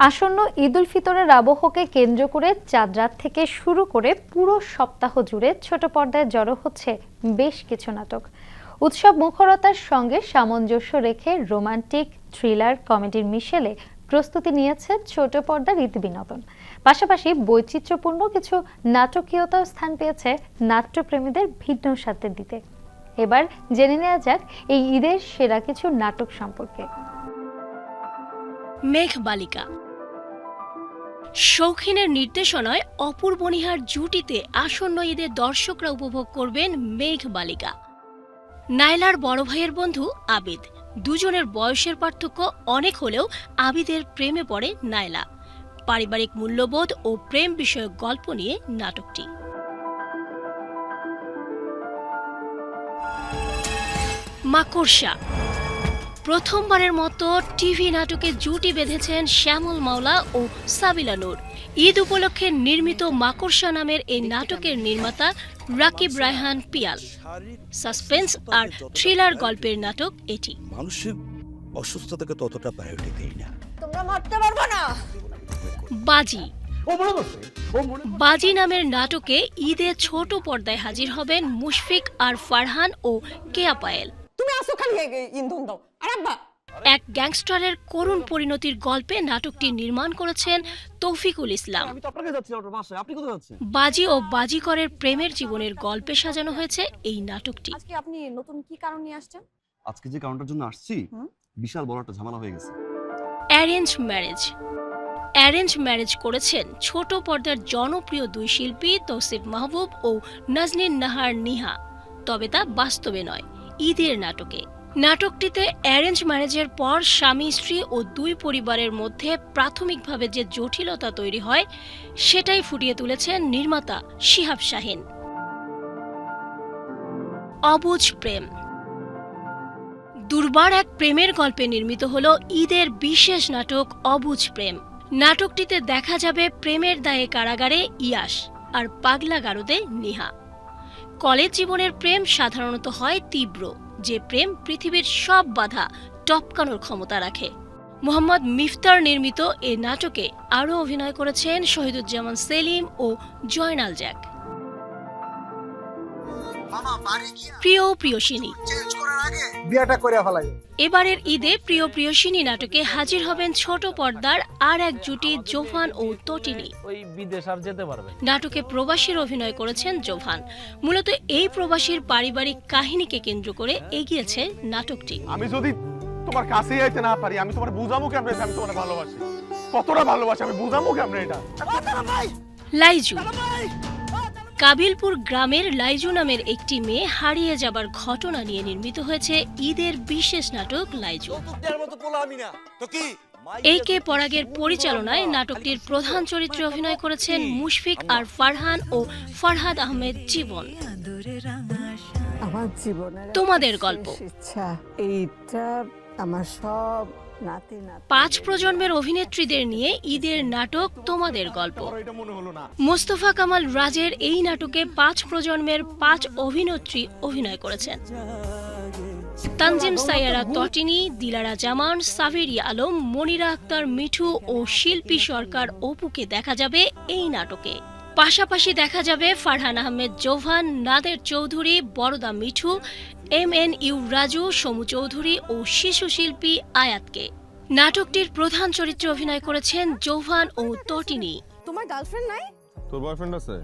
আসন্ন ঈদ উল ফিতরের আবহকে কেন্দ্র করে চাঁদ রাত থেকে শুরু করে পুরো সপ্তাহ জুড়ে ছোট পর্দায় জড়ো হচ্ছে বেশ কিছু নাটক। উৎসব মুখরতার সঙ্গে সামঞ্জস্য রেখে রোমান্টিক, থ্রিলার, কমেডির মিশেলে প্রস্তুতি নিয়েছে ছোট পর্দার ঈদ বিনোদন। পাশাপাশি বৈচিত্র্যপূর্ণ কিছু নাটকীয়তাও স্থান পেয়েছে নাট্যপ্রেমীদের ভিন্ন স্বাদে দিতে। এবার জেনে নেওয়া যাক এই ঈদের সেরা কিছু নাটক সম্পর্কে। মেঘবালিকা শৌখিনের নির্দেশনায় অপূর্ব নিহার জুটিতে আসন্ন ঈদে দর্শকরা উপভোগ করবেন মেঘবালিকা। নাইলার বড় ভাইয়ের বন্ধু আবিদ, দুজনের বয়সের পার্থক্য অনেক হলেও আবিদের প্রেমে পড়ে নাইলা। পারিবারিক মূল্যবোধ ও প্রেম বিষয়ক গল্প নিয়ে নাটকটি। মাকড়সা প্রথমবারের মতো টিভি নাটকে জুটি বেঁধেছেন শ্যামল মাওলা ও সাবিলা নূর। ঈদ উপলক্ষে নির্মিত মাকড়সা নামের এই নাটকের নির্মাতা রাকিব রায়হান পিয়াল। সাসপেন্স আর থ্রিলার গল্পের নাটক এটি। মানুষের অসুস্থতাকে ততটা প্রায়োরিটি দেই না। তোমরা মারতে পারবে না। বাজি বাজি নামের নাটকে ঈদে ছোট পর্দায় হাজির হবেন মুশফিক আর ফারহান ও কেয়া পায়েল। তুমি আসো খালি ইন্ধন দাও। আর আব্বা এক গ্যাংস্টারের করুণ পরিণতির গল্পে নাটকটি নির্মাণ করেছেন তৌফিকুল ইসলাম। বাজি ও বাজিকরের প্রেমের জীবনের গল্পে সাজানো হয়েছে এই নাটকটি। আজকে আপনি নতুন কি কারণ নিয়ে আসছেন? আজকে যে কারণটার জন্য আসছি, বিশাল বড় একটা ঝামেলা হয়ে গেছে। অ্যারেঞ্জ ম্যারেজ করেছেন ছোট পর্দার জনপ্রিয় দুই শিল্পী তৌসিফ মাহবুব ও নাজনীন নাহার নিহা। তবে তা বাস্তবে নয়, ঈদের নাটকে। নাটকটিতে অ্যারেঞ্জ ম্যারেজের পর স্বামী স্ত্রী ও দুই পরিবারের মধ্যে প্রাথমিকভাবে যে জটিলতা তৈরি হয় সেটাই ফুটিয়ে তুলেছেন নির্মাতা শিহাব শাহীন। অবুঝ প্রেম দুর্বার এক প্রেমের গল্পে নির্মিত হল ঈদের বিশেষ নাটক অবুঝ প্রেম। নাটকটিতে দেখা যাবে প্রেমের দায়ে কারাগারে ইয়াস আর পাগলা গারদে নিহা। কলেজ জীবনের প্রেম সাধারণত হয় তীব্র, যে প্রেম পৃথিবীর সব বাধা টপকানোর ক্ষমতা রাখে। মোহাম্মদ মিফতার নির্মিত এ নাটকে আরও অভিনয় করেছেন শহীদুজ্জামান সেলিম ও জয়নাল জ্যাক। প্রিয় প্রিয়সিনী এবারের ঈদে প্রিয় প্রিয়সিনী নাটকে হাজির হবেন ছোট পর্দার আর এক জুটি জোভান ও তটিনী। নাটকে প্রবাসীর অভিনয় করেছেন জোভান। মূলত এই প্রবাসীর পারিবারিক কাহিনীকে কেন্দ্র করে এগিয়েছে নাটকটি। আমি যদি তোমার কাছে যাইতে না পারি, আমি তোমার বুঝাবো কেমনে আমি তোমার ভালোবাসি, কতটা ভালোবাসি আমি বুঝাবো কেমনে এটা। লাইজু কাবিলপুর গ্রামের লাইজু নামের একটি মেয়ে হারিয়ে যাবার ঘটনা নিয়ে নির্মিত হয়েছে ঈদের বিশেষ নাটক লাইজু। এ কে পরাগের পরিচালনায় নাটকটির প্রধান চরিত্রে অভিনয় করেছেন মুশফিক আর ফারহান ও ফারহাদ আহমেদ জীবন। আমার জীবনের তোমাদের গল্প এইটা আমার সব 5 প্রজন্মের অভিনেত্রীদের নিয়ে ঈদের নাটক তোমাদের গল্প। মোস্তফা কামাল রাজের এই নাটকে 5 প্রজন্মের 5 অভিনেত্রী অভিনয় করেছেন। তানজিম সাইয়ারা তটিনী, দিলারা জামান, সাবেরিয়া আলম, মনিরা আক্তার মিঠু ও শিল্পী সরকার অপুকে দেখা যাবে এই নাটকে। পাশাপাশি দেখা যাবে ফারহান আহমেদ জোভান, নাদের চৌধুরী, বরদা মিঠু, MNU রাজু, সমু চৌধুরী ও শিশু শিল্পী আয়াতকে। নাটকটির প্রধান চরিত্রে অভিনয় করেছেন জোভান ও তটিনী। তোমার গার্লফ্রেন্ড নাই? তোর বয়ফ্রেন্ড আছে?